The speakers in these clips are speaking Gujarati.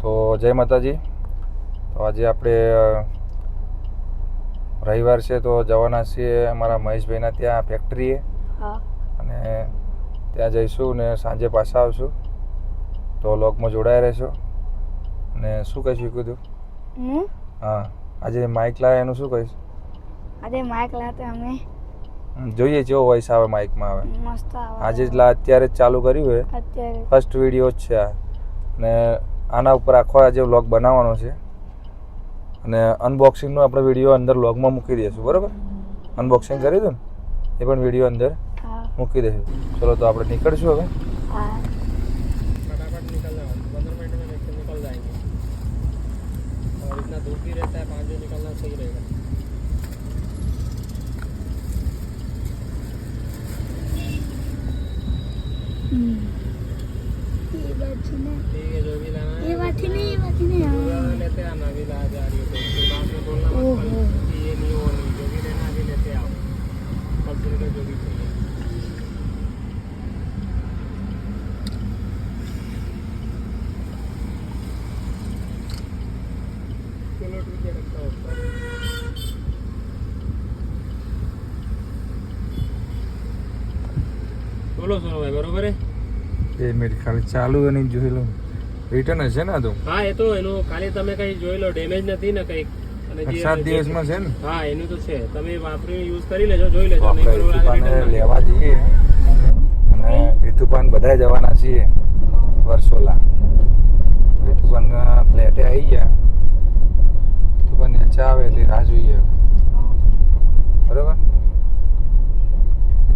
તો જય માતાજી. તો આજે આપણે રવિવાર છે તો જવાના છીએ અમારા મહેશભાઈના ત્યાં ફેક્ટરીએ. અને ત્યાં જઈશું ને સાંજે પાછા આવશું. તો વ્લોગમાં જોડાયા રહેશો. અને શું કહીશું કીધું? હા, આજે માઇક લાવ્યા એનું શું કહીશ? આજે માઇક લાવ્યા અમે જોઈએ જેવો વોઇસ આવે માઇકમાં આવે. મસ્ત આવે. આજે અત્યારે જ ચાલુ કર્યું છે. અત્યારે ફર્સ્ટ વિડીયો જ છે આ. અને આના ઉપર આખો આજે વ્લોગ બનાવવાનો છે. અને અનબોક્સિંગનો આપણે વિડીયો અંદર વ્લોગમાં મૂકી દઈશું, બરાબર? અનબોક્સિંગ કરી દઉં ને એ પણ વિડીયો અંદર મૂકી દઈશું. ચલો તો આપણે નીકળશું હવે. फटाफट निकल जाओ, 15 मिनट में निकल जाएंगे और इतना दूर भी रहता है, 5 बजे निकलना सही रहेगा. ठीक है, जो भी लाना है ये बात ही नहीं लेते आना. अभी ला जा रही हो तो फिर बाद में बोलना मत कि ये नहीं वो नहीं, जो भी लेना अभी लेते आओ. होलसेल का जो भी चाहिए. चलो ठीक है, रखता हूँ उसका. બોલો સોનો ભાઈ, બરોબર હે? 2 મિનિટ ખાલી ચાલુ અને જોઈ લઉં. રિટર્ન હશે ને આ તો? હા, એ તો એનું ખાલી તમે કઈ જોઈ લો, ડેમેજ નથી ને કઈ. અને 7 દિવસમાં છે ને? હા, એનું તો છે. તમે વાપરીને યુઝ કરી લેજો, જોઈ લેજો. આપણે ઋતુપાને લેવા જઈએ અને ઋતુપાન બધા જવાના છીએ વર્ષોલા. ઋતુપાન ફ્લેટે આવી ગયા. ઋતુપાન નીચે આવે એટલે રાહ જોઈએ, બરાબર?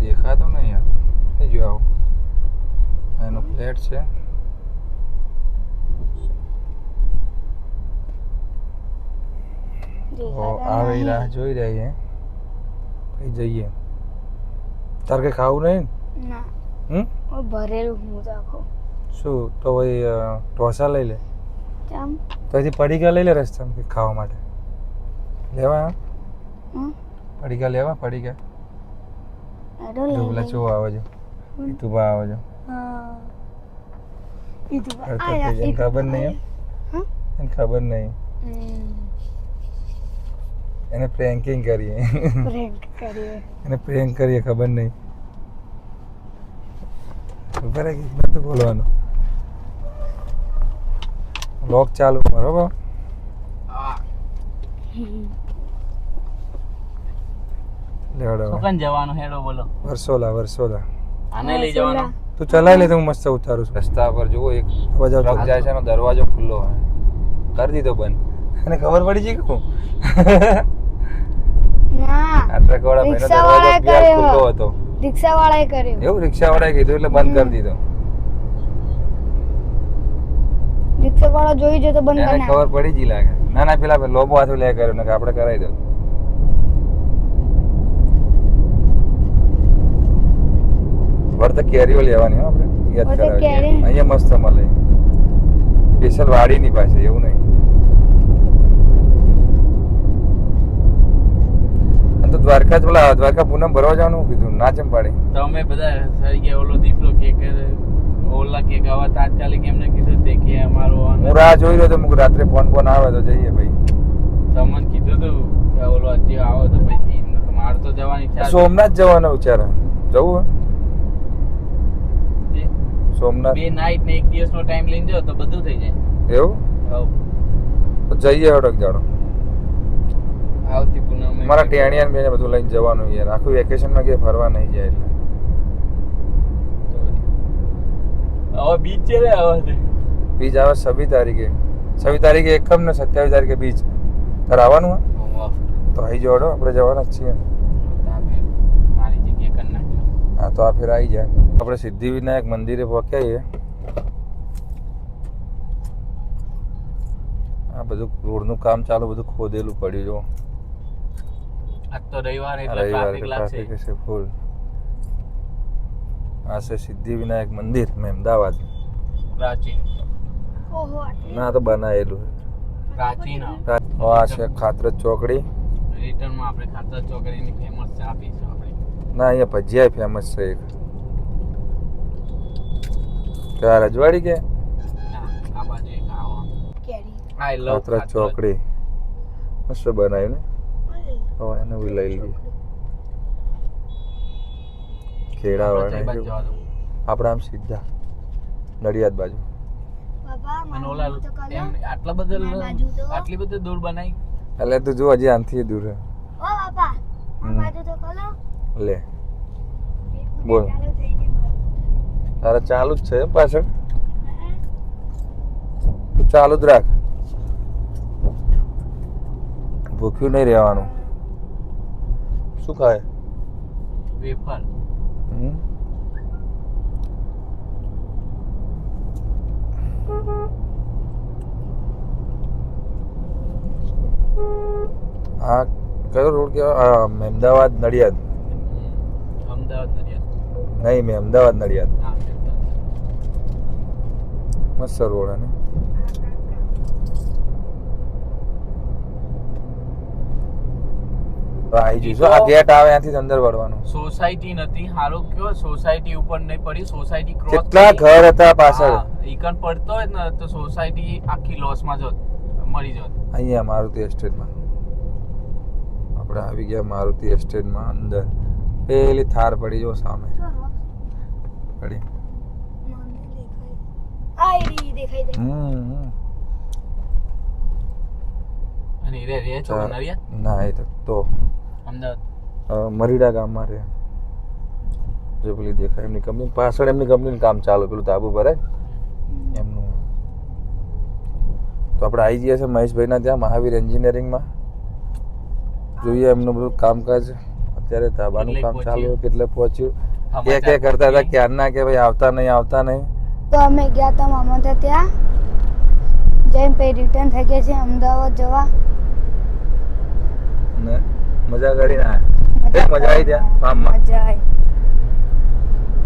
દેખાતો નહીં યાર. થઈ ગયો આવો એનો ફ્લેટ છે. આવે એ રાહ જોઈ રહી હે. કઈ જઈએ? તાર કઈ ખાવું નહીં? ના. હમ? ભરેલું હું તો આખો. શું તો ભાઈ ઢોસા લઈ લે. કેમ? તો અહીંથી પડીકા લઈ લે રસ્તામાં કંઈક ખાવા માટે. લેવા? પડીકા લેવા? પડીકા જો પેલા ચો આવે છે. ઈતુબા આવે છે. એને ખબર નહીં. એને ખબર નહીં. એને પ્રેન્કિંગ કરીએ. એને પ્રેન્ક કરીએ, ખબર નહીં. ખબર હે કે નથી બોલવાનું. વ્લોગ ચાલુ, બરોબર? લેવડો સુકન જવાનું હેડો બોલો. વર્ષોલા આને લઈ જવાનો. તું ચલાવી લે તો હું મસ્ત ઉતારું છું. રસ્તા પર જુઓ એક ટ્રક જાય છે એનો દરવાજો ખુલ્લો હોય. કરી દીધો બંધ. એને ખબર પડી છે કે હું ના, આ ટ્રક વાળા ભાઈનો દરવાજો બિહાર ખુલ્લો હતો. રિક્ષાવાળાએ કર્યું. એવું રિક્ષાવાળાએ કીધું એટલે બંધ કરી દીધો. રિક્ષાવાળા જોઈ જો તો બંધ એને કરી ખબર પડી જ લાગે. ના પેલા લોબો હાથો લે કર્યો ને કે આપણે કરાવી દઉં. વર્ત કેરીઓ લેવાની હો આપણે, યાદ કરાવી. અહીંયા મસ્ત મળે સ્પેશિયલ વાડીની પાસે, એવું નહીં. તો દ્વારકા જ પેલા દ્વારકા પૂનમ ભરવા જવાનું કીધું, ના ચમ પાડી. તમે બધા સરી ગયા ઓલો દીપલો કે ઓલા કે આવા તાત્કાલિક એમને કીધું તે કે અમારો હું રાહ જોઈ રહ્યો તો મુક રાત્રે ફોન આવે તો જઈએ ભાઈ. તમને કીધું તું કે ઓલો હજી આવો તો પછી માર તો જવાની ઈચ્છા. સોમનાથ જવાનો વિચાર જવું હે? સોમનાથ 2 નાઈટ ને 1 દિવસનો ટાઈમ લઈને જાઓ તો બધું થઈ જાય. એવું? તો જઈએ હડક જાણો. આવતી પૂનમ મારા ટેણિયા બેને બધું લઈને જવાનું યાર. આખું વેકેશનમાં કે ફરવા નહીં જાય એટલે. હવે બીચ છે ને, હવે બીજ આવે 26 તારીખે. 26 તારીખે એકમ ને 27 તારીખે બીજ. તારે આવવાનું હે? તો આવી જોડો, આપણે જવાના જ છીએ. મારી જગ્યાએ કરી નાખ્યો. હા તો આ ફેર આવી જાય. આપણે સિદ્ધિવિનાયક મંદિરે પહોંચ્યા. આ બધું રોડનું કામ ચાલુ, બધું ખોદેલું પડ્યું જો. આજ તો રવિવાર એટલે ટ્રાફિક લાગશે. છે ફૂલ. આ છે સિદ્ધિવિનાયક મંદિર અમદાવાદ. પ્રાચીન. ઓહો, ના તો બનાવેલું. પ્રાચીન. આ છે ખાતરજ ચોકડી. રિટર્નમાં આપણે ખાતરજ ચોકડીની ફેમસ ચા પીશું આપણે. ના, અહીંયા ભજીયા ફેમસ છે એક. ક્યાં રજવાડી કે આ બાજુ એક આવો આઈ લવ ખાતરા ચોકડી મસ્ત બનાવ્યું ને તો એને બી લઈ લઈએ ખેડા વાળા આપણે આમ સીધા નડિયાદ બાજુ બાબા અને ઓલા મારું તો કલર એમ આટલા બધા મારી બાજુ તો. આટલી બધી દૂર બનાવી એટલે તું જો હજી આનથી દૂર છે ઓ બાબા આ બાજુ તો કલર લે બોલ. ચાલુ થઈ ગઈ મારું. તારે ચાલુ જ છે એમ પાછળ તું ચાલુ જ રાખ ભૂખ્યું નહીં રહેવાનું શું ખાય વેફર હમ? આ કયો રોડ કહેવાય અમદાવાદ નડિયાદ અમદાવાદ નડિયાદ નહીં મેં અમદાવાદ નડિયાદ હા મસ્ત રોડ અને આવી જઈશું આ ગેટ આવે ત્યાંથી અંદર વળવાનું સોસાયટી નથી હારો કયો સોસાયટી ઉપર નહીં પડી સોસાયટી ક્રોસ કેટલા ઘર હતા પાછળ ઈકન પડતો હોય ને તો સોસાયટી આખી લોસમાં જોત મળી જોત અહીંયા મારુતિ એસ્ટેટમાં આપણે આવી ગયા મારુતિ એસ્ટેટમાં અંદર પેલી થાર પડી જો સામે પડી આયરી દેખાય દે હમ અને રે રે છો નરિયા ના એ તો અમદાવાદ મરીડા ગામમાં રહે જો પેલી દેખાય એમની કંપની પાછળ એમની કંપનીનું કામ ચાલુ પેલું તાબુ ભરાય એમનું તો આપણે આવી ગયા છે મહેશભાઈના ત્યાં મહાવીર એન્જિનિયરિંગમાં જોઈએ એમનું બધું કામકાજ અત્યારે ધાબાનું કામ ચાલુ હોય કેટલે પહોંચ્યું કે કરતા હતા ક્યારના કે ભાઈ આવતા નહીં તો અમે ગયા તા મામા ત્યાં જઈને પછી રિટર્ન થઈ ગયા છે અમદાવાદ જવા ને મજા કરીને આયા મજા આવી ત્યાં ફાર્મમાં મજા આવી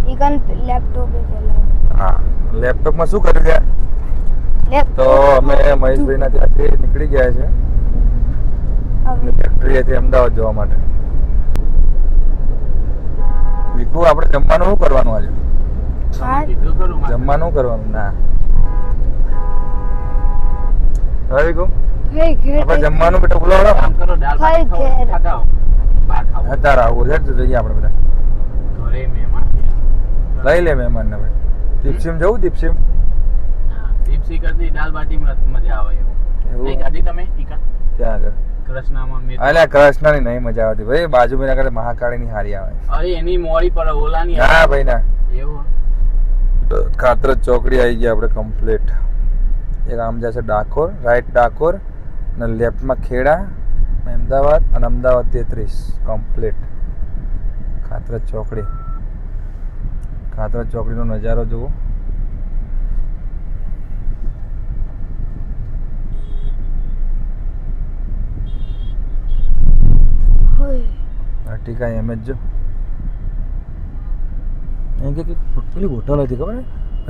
ઈકન લેપટોપ પેલા હા લેપટોપમાં શું કર્યું ત્યાં તો અમે મહેશભાઈના ત્યાંથી નીકળી ગયા છે ફેક્ટરી હતી અમદાવાદ જવા માટે વિકુ આપણે જમવાનું શું કરવાનું આજે કીધું ખરું મારે. જમવાનું શું કરવાનું ના હા વિકુ હે ઘેર આપણે જમવાનું બેટા બોલાવડો કામ કરો દાળ ભાત ફરી ખાઓ, ઘેર. ખાતા હો. બહાર ખાઓ. અત્યારે આવું છે તો જઈએ આપણે બધા ઘરે મહેમાન લઈ લે મહેમાનને ભાઈ દીપસીમ જવું દીપસીમ હા, દીપસી કરતી દાળ બાટીમાં મજા આવે એવું એવું નહીં ખાધી તમે ઈકા ક્યાં આગળ કૃષ્ણામાં મેં અલ્યા કૃષ્ણની નહીં મજા આવતી ભાઈ બાજુ ભાઈ આગળ મહાકાળીની હારી આવે અરે એની મોડી પર ઓલાની ના ભાઈ ના એવું કાતરજ ચોકડી આવી ગયા આપણે કમ્પ્લીટ એક આમ જશે ડાકોર રાઈટ ડાકોર અને લેફ્ટમાં ખેડા અમદાવાદ અને અમદાવાદ 33 કમ્પ્લીટ કાતરજ ચોકડીનો નજારો જુઓ અર્ટિકા એમ જ જો અહીંયા કે પેલી હોટલ હતી ખબર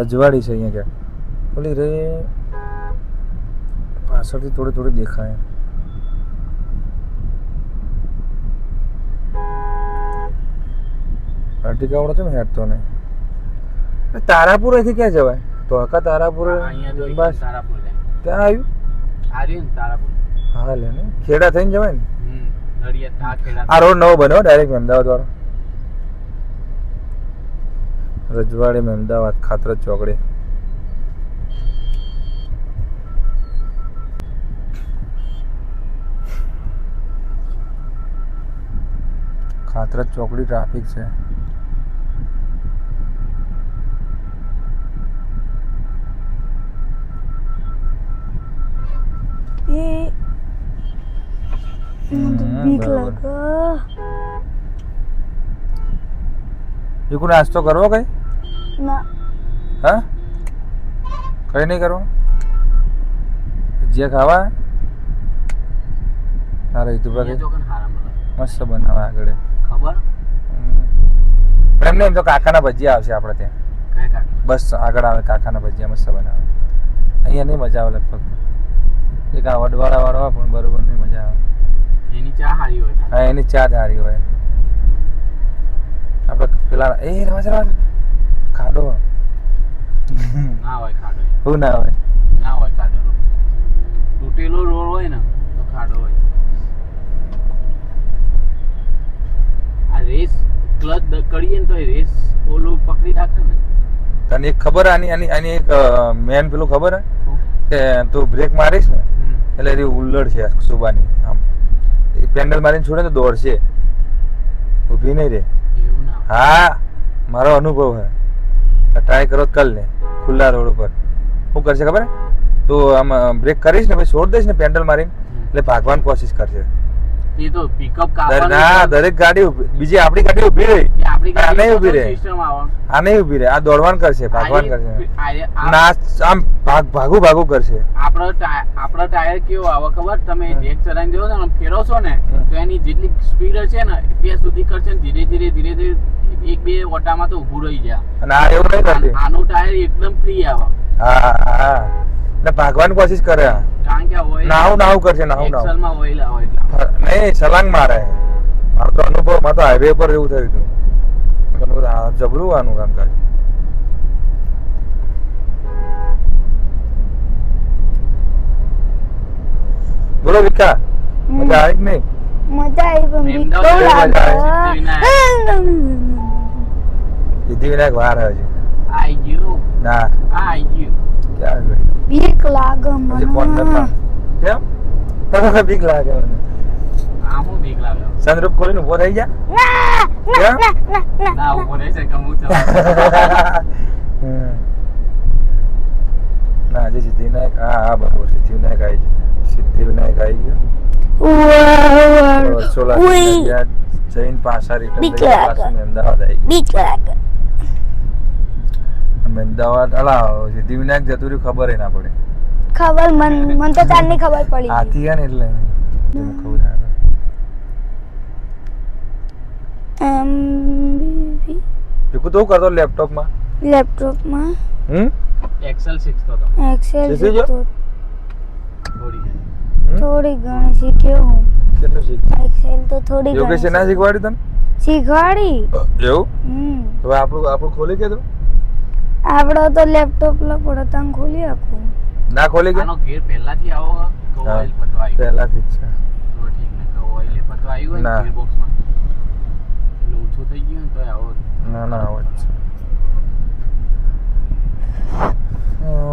રજવાડી છે અહીંયા ક્યાં પેલી રે પાછળથી થોડી દેખાય અર્ટિકા વાળો છે ને હેડ તો નહીં તારાપુર અહીંથી ક્યાં જવાય ધોળકા તારાપુર અહીંયા જોઈ બસ તારાપુર જાય ત્યાં આવ્યું આ રહ્યું ને તારાપુર હા લે ને ખેડા થઈને જવાય ને નડિયાદ આ ખેડા આ રોડ નવો બન્યો ડાયરેક્ટ અમદાવાદ વાળો રજવાડી અમદાવાદ ખાતરજ ચોકડી ખાતરજ ચોકડી ટ્રાફિક છે એ બીક બરાબર. લાગે બીકુ નાસ્તો કરવો કઈ ના હા કઈ નહીં કરવો જે ખાવા તારે યુટ્યુબ અહીંયા જો કે હારા મળે. મસ્ત બનાવે આગળ ખબર પણ એમને એમ તો કાકાના ભજીયા આવશે આપણે ત્યાં કયા કાકા બસ આગળ આવે કાકાના ભજીયા મસ્ત બનાવે અહીંયા નહીં મજા આવે લગભગ એક આ વડવાળા વાળવા પણ બરોબર નહીં મજા આવે એની ચા હારી હોય હા એની ચા સારી હોય આપણે પેલા એ રવા ખાડો ના હોય ખાડો શું ના હોય ના હોય ખાડો અને એક ખબર આની આની આની એક મેન પેલું ખબર હે કે તું બ્રેક મારીશ ને એટલે એની ઉલ્લડ છે સુબાની આમ એ પેન્ડલ મારીને છોડે તો દોડશે ઊભી નહીં રે એવું ના હા મારો અનુભવ હે ટ્રાય કરો કલ ને ખુલ્લા રોડ ઉપર શું કરશે ખબર તું આમ બ્રેક કરીશ ને પછી છોડ દઈશ ને પેન્ડલ મારીને એટલે ભાગવાની કોશિશ કરશે એ તો પિકઅપ ના દરેક ગાડી બીજી આપણી ગાડી ઊભી રહી આપણી આ નહીં ઊભી રહે સિસ્ટમ આવે આ નહીં ઊભી રહે આ દોડવાન કરશે ભાગવાન કરશે ના આમ ભાગું કરશે આપણો ટાયર કેવો આવે ખબર તમે જેક ચલાવીને જો ને ફેરવશો ને તો એની જેટલી સ્પીડ હશે ને ત્યાં સુધી કરશે ને ધીરે ધીરે એક બે ઓટામાં તો ઊભું રહી જાય અને આ એવું નહીં કરતી આનું ટાયર એકદમ ફ્રી આવે હા એટલે ભાગવાની કોશિશ કરે આ. કારણ કે ઓઇલ નાહું કરશે નાહું એક્સલમાં ઓઇલ આવે એટલે નહીં છલાંગ મારે મારો તો અનુભવ માં તો હાઈવે પર એવું થયું હતું એટલે મેં કીધું, આ જબરું આનું કામકાજ બોલો વિકા મજા આવી કે નહીં મજા આવી પણ બીક બહુ અમદાવાદ લાગે સિદ્ધિવિનાયક વાર હજી આઈ ગયું ના આઈ ગયું ક્યાં ગઈ બીક લાગે હજી ફોન મને નતા કેમ બીક લાગે મને આ હું બીક લાગે સનરૂફ ખોલીને ઉભો થઈ જા કેમ? ના ઉભો રહી શકે હું તો ના હજી સિદ્ધિવિનાયક હા બરોબર સિદ્ધિવિનાયક આવી ગયું સિદ્ધિવિનાયક આવી ગયું વર્ષો લાગી ગયા જૈન પાછા રિટર્ન બીક થઈ ગયા લાગે. પાછું અમદાવાદ આવી ગયું બીક લાગે અમે અમદાવાદ અલા સિદ્ધિવિનાયક જતું રહ્યું ખબર ના પડે ખબર મન તો ચાંદની ખબર પડી ગઈ. હાથી ગયા ને એટલે મને ખબર ના પડે. MBV તું તો કરતો લેપટોપમાં લેપટોપમાં એક્સેલ શીખતો હતો એક્સેલ શીખી ગયો? થોડી થોડી ઘણી શીખ્યો હું કેટલું શીખ એક્સેલ તો થોડી યોગેશે ઘણી ના શીખવાડ્યું શીખવાડી એવું હમ તો હવે આપણું ખોલી કે તું આપણો તો લેપટોપ લપડો તને ખોલી આપું ના ખોલી કે આનો ગેર પહેલાથી આવો કે હા. ઓઇલ પતવા આવ્યું પહેલાથી જ છે તો ઠીક ને કે ઓઇલ પતવા આવ્યું ના. હોય ગિયર બોક્સમાં એટલે ઓછું થઈ ગયું ને તો આવો ના આવો જ છે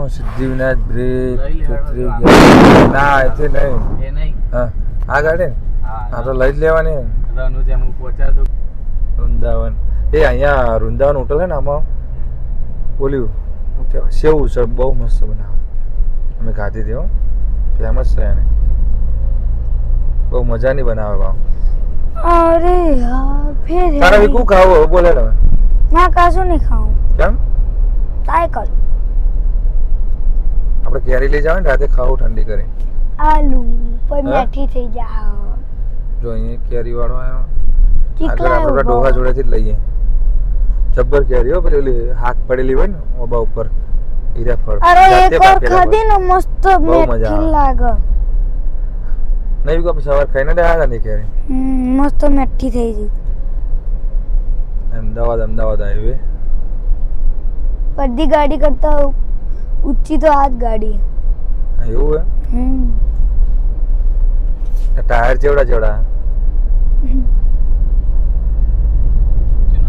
સિદ્ધિવિનાયક બ્રેક લઈ લે, ઉતરી હેડો, ગયા ના એથી નહીં એ નહીં હા આ ગાડી ને હા આ તો લઈ જ લેવાની ને. રનુ જેમ હું પહોંચાડતો વૃંદાવન એ અહીંયા વૃંદાવન હોટલ છે ને આમાં બોલ્યું શું કહેવાય સેવ ઉસળ બહુ મસ્ત બનાવે અમે ખાધી હતી હો ફેમસ છે એને બહુ મજાની બનાવે ભાવ અરે યાર ફેર તારે વિકું ખાવું હવે બોલે તમે ના કશું નહીં ખાવું કેમ સાયકલ આપણે કેરી લઈ જાવ ને રાતે ખાવું ઠંડી કરી આલુ પર હા? મેઠી થઈ જાવ જો અહીંયા કેરી વાળો આવ્યો ચીકલા આગળ આપણે ડોહા જોડેથી જ લઈએ જબ્બર કેરી હો પેલી હાથ પડેલી હોય ને ઓબા ઉપર હીરા ફળ અરે જાતે એક વાર પાકેલા ખાધી ને મસ્ત બહુ મજા મેઠી આવે. લાગે નહીં વિકુ આપણે સવાર ખાઈને આવ્યા હતા ને કેરી મસ્ત મેઠી થઈ ગઈ અમદાવાદ હાઈવે બધી ગાડી કરતા ઊંચી તો આ જ ગાડી એવું હે ટાયર ચેવડા જેનો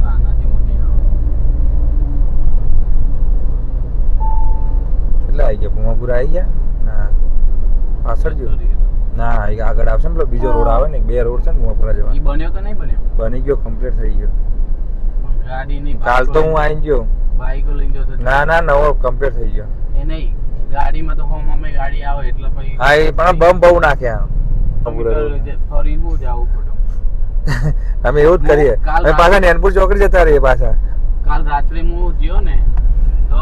આનાથી મોટી આવે કેટલા આવી ગયા પુમાપુરા આવી ગયા ના પાછળ ગયો ના એ આગળ આવશે ને પેલો બીજો રોડ આવે ને બે રોડ છે ને પુમાપુરા ઈ જવાનો બન્યો કે નહીં બન્યો બની ગયો કમ્પ્લીટ થઈ ગયો પણ ગાડી નહીં કાલ તો હું આવી ગયો બાઈકો લઈને જતો હતો. ના નવો કમ્પ્લીટ થઈ ગયો એ નહીં ગાડીમાં તો હોમ અમે ગાડી આવે એટલે પછી હા એ પણ બમ બહુ નાખ્યા પુમાપુરા રોડ. ફરીને હું જાવું ખોટું અમે એવું જ કરીએ કાલ અમે પાછા નેનપુર ચોકડી જતા રહીએ પાછા કાલ રાત્રે હું ગયો ને તો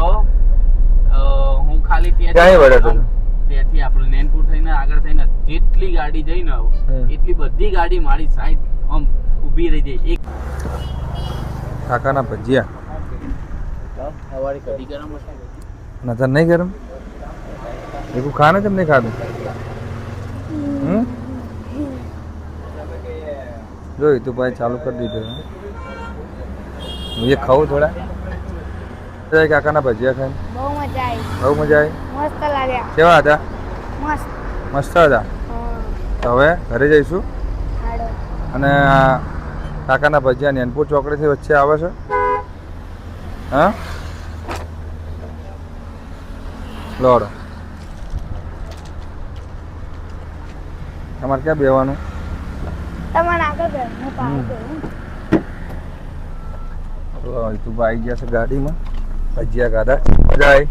હું ખાલી ક્યાંય વળ્યો હતો? ત્યાંથી આપણે નૈનપુર થઈને આગળ થઈને જેટલી ગાડી જઈ ને એટલી બધી ગાડી મારી સાઈડ આમ ઊભી રહી જાય એક કાકાના ભજીયા સવારે કઢી ગરમ હશે નજર નહીં ગરમ એવું ખા ને તેમ નહીં ખાધું જોઈ તું ભાઈ ચાલુ કરી દીધું હું એ ખાવું થોડા કાકાના ભજીયા ખાઈને બહુ મજા આવી બહુ મજા આવી મસ્ત લાગ્યા કેવા હતા મસ્ત મસ્ત હતા તો હવે ઘરે જઈશું હાડો અને આ કાકાના ભજીયા નેનપુર ચોકડીથી વચ્ચે આવે છે હા લોડો તમારે ક્યાં બેવાનું તમારે આગળ ઘરનું પાણી પીવું. તું આવી ગયા છે ગાડીમાં ભજીયા ખાધા મજા આવી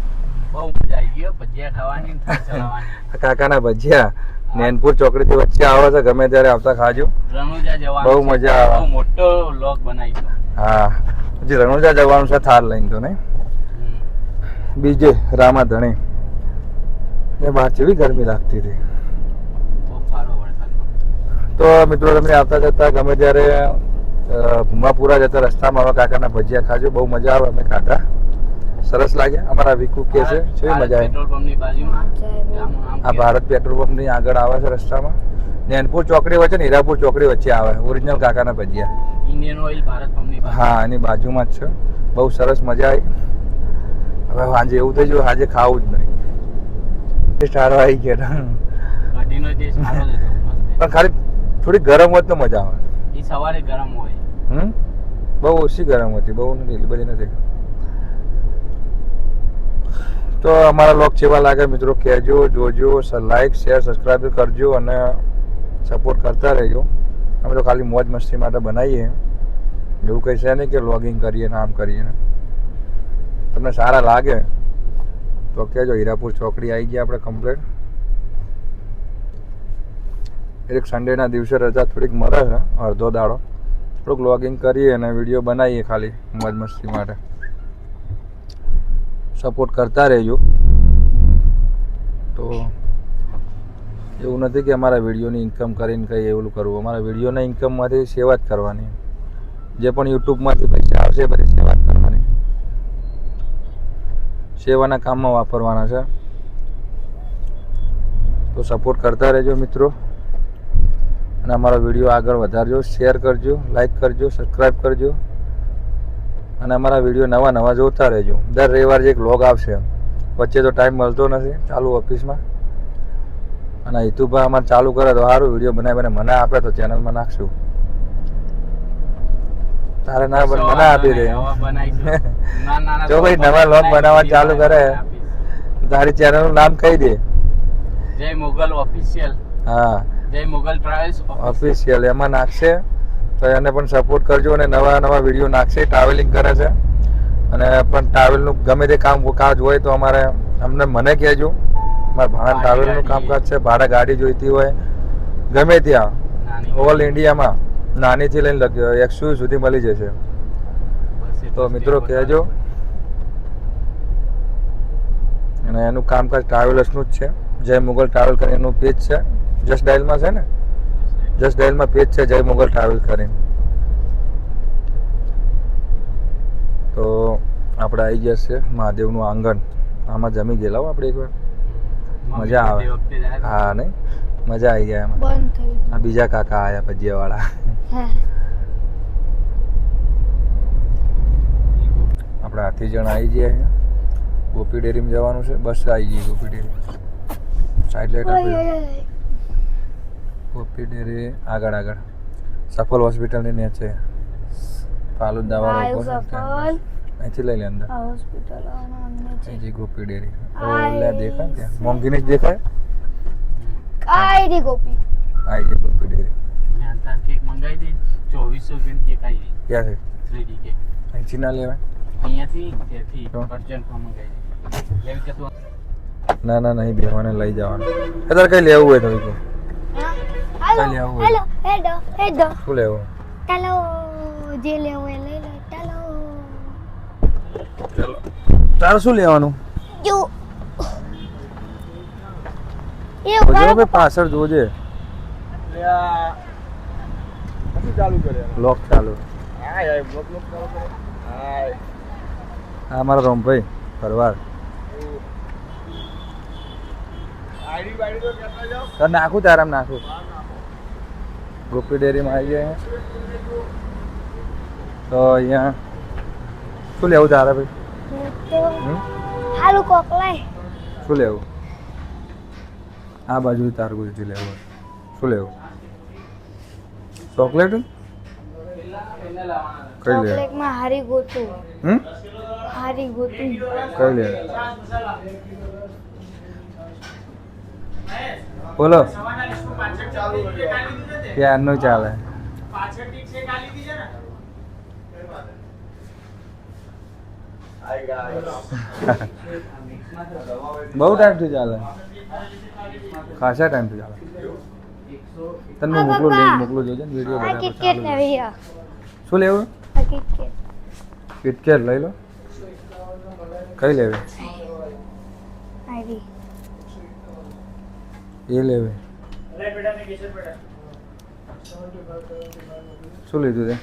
બહુ મજા આવી ગઈ હો, ભજીયા ખાવાની ને થાક ચલાવવાની. કાકાના ભજીયા નૈનપુર ચોકડીથી વચ્ચે આવે છે ગમે ત્યારે આવતા ખાજો રણુજા જવાનું બહુ છે. મજા આવે. બહુ મોટો વ્લોગ બનાવીશું. હા પછી રણુજા જવાનું છે થાર લઈને તો નહીં બીજે રામા ધણી ને બહાર જેવી ગરમી લાગતી હતી. બહુ સારો વરસાદનો. તો મિત્રો તમે આવતા જતા ગમે ત્યારે ભૂમાપુરા જતા રસ્તામાં હવે કાકાના ભજીયા ખાજો બહુ મજા આવે. અમે ખાધા સરસ લાગ્યા. અમારા વિકુ કે છે કેવી મજા આવી. પેટ્રોલ પંપની બાજુમાં આ ભારત પેટ્રોલ પંપની આગળ આવે છે રસ્તામાં. નૈનપુર ચોકડી વચ્ચે ને હીરાપુર ચોકડી વચ્ચે આવે ઓરિજિનલ કાકાના ભજીયા. ઇન્ડિયન ઓઇલ ભારત પંપની બાજુ. હા એની બાજુમાં જ છે. બહુ સરસ મજા આવી. હવે આજે એવું થઈ ગયું આજે ખાવું જ નહીં. સારો આવી ગયા કઢીનો ટેસ્ટ સારો જ હતો, મસ્ત. પણ ખાલી થોડી ગરમ હોત તો મજા આવે. એ સવારે ગરમ હોય. બહુ ઓછી ગરમ હતી બહુ નથી એટલી બધી નથી. તો અમારા લોક કેવા લાગે મિત્રો કહેજો જોજો લાઈક શેર સબસ્ક્રાઈબ કરજો અને સપોર્ટ કરતા રહેજો. અમે તો ખાલી મોજ મસ્તી માટે બનાવીએ એવું કંઈ છે નહીં કે લોગિંગ કરીએ ને આમ કરીએ ને. તમને સારા લાગે તો કહેજો. હીરાપુર ચોકડી આવી ગયા આપણે કમ્પ્લીટ. એક સન્ડેના દિવસે રજા થોડીક મળે છે અડધો દાડો થોડુંક લોગિંગ કરીએ અને વિડીયો બનાવીએ ખાલી મોજ મસ્તી માટે. સપોર્ટ કરતા રહેજો. તો એવું નથી કે અમારા વિડીયોની ઇન્કમ કરીને કંઈ એવું કરવું. અમારા વિડીયોના ઇન્કમમાંથી સેવા જ કરવાની. જે પણ યુટ્યુબમાંથી પૈસા આવશે એ બધી સેવા જ કરવાની. સેવાના કામમાં વાપરવાના છે. તો સપોર્ટ કરતા રહેજો મિત્રો અને અમારો વિડીયો આગળ વધારજો. શેર કરજો, લાઈક કરજો, સબસ્ક્રાઈબ કરજો અને અમારા વિડીયો નવા નવા જોતા રહેજો. દર રવિવારે એક વ્લોગ આવશે. વચ્ચે તો ટાઈમ મળતો નથી ચાલુ ઓફિસમાં. અને હિતુભાઈ અમારે ચાલુ કરે તો સારું વિડીયો બનાવીને મને આપે તો ચેનલમાં નાખશું. તારે ના મને આપી દે. જો ભાઈ નવા વ્લોગ બનાવવા ચાલુ કરે તારી ચેનલનું નામ કહી દે. જય મુગલ ઓફિશિયલ. હા જય મુગલ ટ્રાવેલ્સ ઓફિશિયલ એમાં નાખશે તો એને પણ સપોર્ટ કરજો. અને નવા નવા વિડીયો નાખશે. ટ્રાવેલિંગ કરે છે અને પણ ટ્રાવેલનું ગમે તે કાજ હોય તો અમારે મને કહેજો. મારા ભાણા ટ્રાવેલનું કામકાજ છે. ભાડા ગાડી જોઈતી હોય ગમે ત્યાં ઓલ ઇન્ડિયામાં નાનીથી લઈને XUV સુધી મળી જશે. તો મિત્રો કહેજો. અને એનું કામકાજ ટ્રાવેલર્સનું જ છે. જય મુગલ ટ્રાવેલ કરીને એનું પેજ છે. જસ્ટ ડાયલમાં છે ને જસ્ટ ડાયલમાં પેજ છે જય મુગલ ટ્રાવેલ કરીને. તો આપણે આવી જશે મહાદેવનું આંગણ. આમાં જમી ગયેલા હો આપણે એકવાર. મજા આવે. હા નહીં મજા આવી જાય એમાં. બંધ થઈ આ બીજા કાકા આયા ભજીયાવાળા. આપણે હાથી જણ આવી ગયા. ગોપી ડેરીમાં જવાનું છે. બસ આવી ગઈ ગોપી ડેરી. સાઈડ લાઈટ આપી. ગોપી ડેરી આગળ આગળ સફલ હોસ્પિટલની નીચે ફાલુદ દવાખાનું અહીંથી લઈ લે અંદર. હોસ્પિટલ અહીંથી ગોપી ડેરી ઓલે દેખાય ને ત્યાં મોંઘીની જ દેખાય. કાઈ ગોપી આવી ગઈ ગોપી ડેરી. મેં અંતર કેક મંગાવી હતી 2400 કેક આવી ગઈ. ક્યાં છે 3D કેક અહીંથી ના લેવાય. અહીંયાથી ત્યાંથી અર્જન્ટમાં મંગાવી લેવી કે તું ના ના નહીં બેવાને લઈ જવાનું. તારે કઈ લેવું હોય તો કહો. હેલો કઈ લેવું હોય હેલો હેડો હેડો શું લેવું? ચાલો જે લેવું એ લઈ લો ચાલો. ચાલો તારે શું લેવાનું? જો એ જો ભાઈ પાછળ જોજે. લોક ચાલુ. હા મારો રોમભાઈ પરવાર. તો નાખું તારામ નાખું. ગોપી ડેરીમાં આવી ગયા. તો અહીંયા શું લેવું તારે ભાઈ? હાલું કોકલાય શું લેવું? આ બાજુ તારબૂચથી લેવું હોય. શું લેવું? ચોકલેટ કઈ લે? ચોકલેટમાં હારી ગોતું હારી ગોતું કઈ લે? બોલો ક્યારનું ચાલે બહુ ટાઈમથી ચાલે ખાસા ટાઈમથી ચાલે તને હું મોકલું લિંક મોકલું જોજે ને વિડીયો આ કિટકેટ ને ભૈયા શું લેવું આ કિટકેટ કિટકેટ લઈ લો કઈ લેવી આવી એ લેવી શું લીધું તે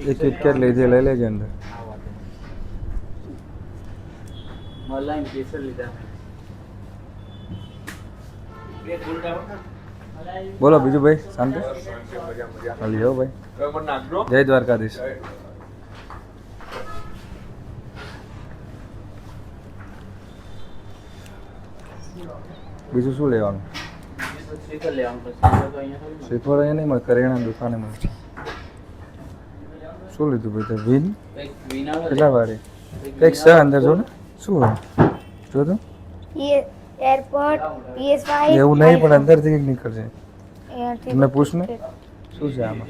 એ કિટકેટ લીધી લઈ લેજે અંદર મલાઈ કેસર લીધા બોલો બીજું ભાઈ શાંતિ હાલી હો ભાઈ જય દ્વારકાધીશ બીજું શું લેવાનું શ્રીફળ લેવાનું પછી તો અહીંયા થોડી શ્રીફળ અહીંયા નહીં મળે કરિયાણા દુકાને મળે શું લીધું ભાઈ તે વિન કંઈક વિના કેટલા વાળી કંઈક છે અંદર જો ને શું હોય જો તો ये एयरपोर्ट PS5 એવું નહીં પણ અંદરથી કંઈક નીકળશે તમને પૂછ ને શું છે આમાં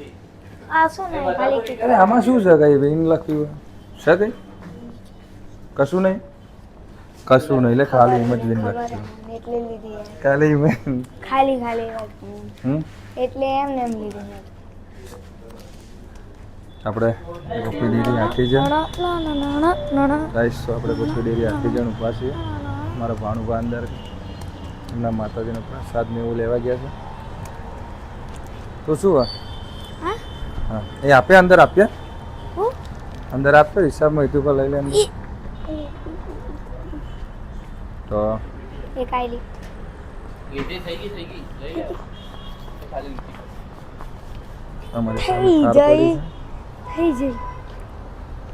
આ શું ને ખાલી ટિકિટ અરે આમાં શું છે કઈ વિન લખ્યું હોય છે કઈ કશું નહીં કશું નહીં એટલે ખાલી એમ જ વિન લખ્યું એટલે લીધી એમ. ખાલી વિન ખાલી ખાલી લખ્યું. હમ એટલે એમ ને એમ લીધી મેં. આપણે ગોપી ડેરી આખી છે ગાઈસ તો આપણે ગોપી ડેરી આખી જણ ઊભા છીએ મારા ભાણુભા અંદર એમના માતાજીનો પ્રસાદ ને એવું લેવા ગયા છે તો શું હા? હા એ આપ્યા અંદર આપ્યા હું? અંદર આપ્યો હિસાબમાં હેતુ પર લઈ લે અંદર તો એ કાયલી લીધી થઈ ગઈ લઈ લે ખાલી અમારી થઈ સામે કાર જાય પડી થઈ જાય છે.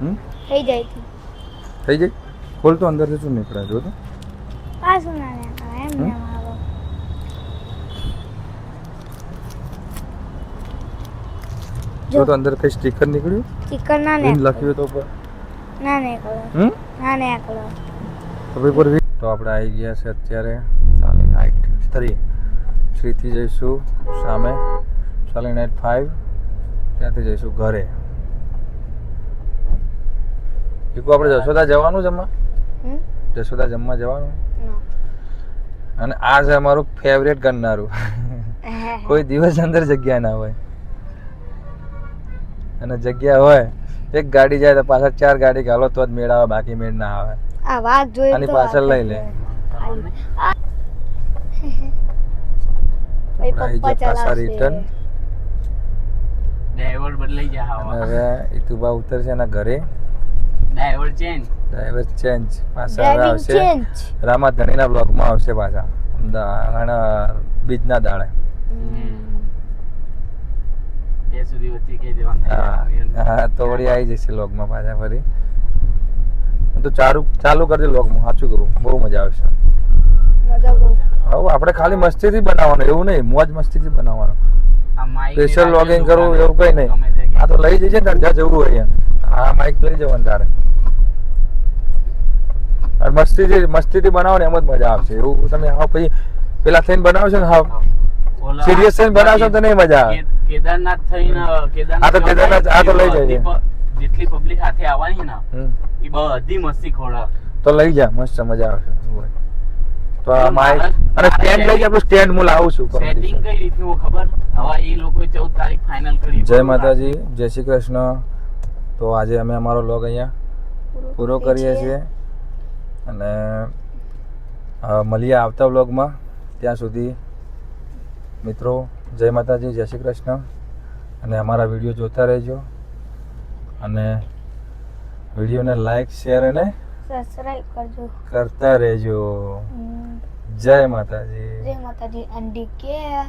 હમ થઈ જાય તું. થઈ જાય ખોલ તો અંદરથી શું નીકળે જો તો આ શું ના ને એમ ને એમ આવો. જો તો અંદર કઈ સ્ટીકર નીકળ્યું ચિકન ના ને વિન લખ્યું તો પર ના ને કરો હમ ના ને કરો તો ભાઈ પર તો આપણે આવી ગયા છે અત્યારે સાલી નાઇટ 3 શ્રીથી જઈશું સામે સાલી નાઇટ 5 ત્યાંથી જઈશું ઘરે ઈકો આપણે જશોદા જવાનું જમવા હમ જશોદા જમવા જવાનું ના અને આ છે અમારું ફેવરેટ કરનારું કોઈ દિવસ અંદર જગ્યા ના હોય અને જગ્યા હોય એક ગાડી જાય તો પાછળ 4 ગાડી ગાલો તો જ મેળ આવે બાકી મેળ ના આવે આ વાત જોઈ આની તો પાછળ લઈ લે ભાઈ આપણે પપ્પા આવી ગયા પાછા ચલાવશે રિટર્ન ડ્રાઈવર બદલાઈ જાય અને હવા હવે ઈતુબા ઉતરશે એના ઘરે ડ્રાઈવર ચેન્જ ડ્રાઈવર ચેન્જ પાછા હવે ડ્રાઇવિંગ આવશે ચેન્જ રામાધણીના બ્લોગમાં આવશે પાછા બીજના દાડે ત્યાં સુધી વચ્ચે કહી દેવાનું હા તો વળી આવી જશે લોગમાં પાછા ફરી તો ચાલુ કરજે લોગમાં સાચું કરું બહુ મજા આવશે મજા બહુ હવે આપણે ખાલી મસ્તીથી બનાવવાનું એવું નહીં મોજ મસ્તીથી બનાવવાનું સ્પેશિયલ લોગિંગ કરવું એવું કઈ નહીં આ તો લઈ જજે ને જ્યાં જવું હોય અહીંયા આ માઇક લઈ જવાનું તારે અને મસ્તીથી બનાવો ને એમ જ મજા આવશે એવું તમે હા પછી પેલા થઈને બનાવશો ને હા સિરિયસ થઈને બનાવશો તો નહીં મજા આવે કેદારનાથ થઈને આ તો કેદારનાથ આ તો લઈ જજે જેટલી પબ્લિક સાથે આવવાની ને હમ. એ બધી મસ્તી ખોડા તો લઈ જા મસ્ત મજા આવશે તો આ માઇક અને સ્ટેન્ડ લઈ જા આપણું સ્ટેન્ડ હું લાવું છું સેટિંગ કઈ રીતનું ખબર હવે એ લોકો 14 તારીખ ફાઇનલ કરી જય માતાજી જય શ્રી કૃષ્ણ તો આજે અમે અમારો વ્લોગ અહીંયા પૂરો કરીએ છીએ અને મળીએ આવતા વ્લોગમાં ત્યાં સુધી મિત્રો જય માતાજી જય શ્રી કૃષ્ણ અને અમારા વિડીયો જોતા રહેજો અને વિડીયોને લાઈક શેર અને સબસ્ક્રાઇબ કરજો કરતા રહેજો જય માતાજી જય માતાજી એન્ડ કેર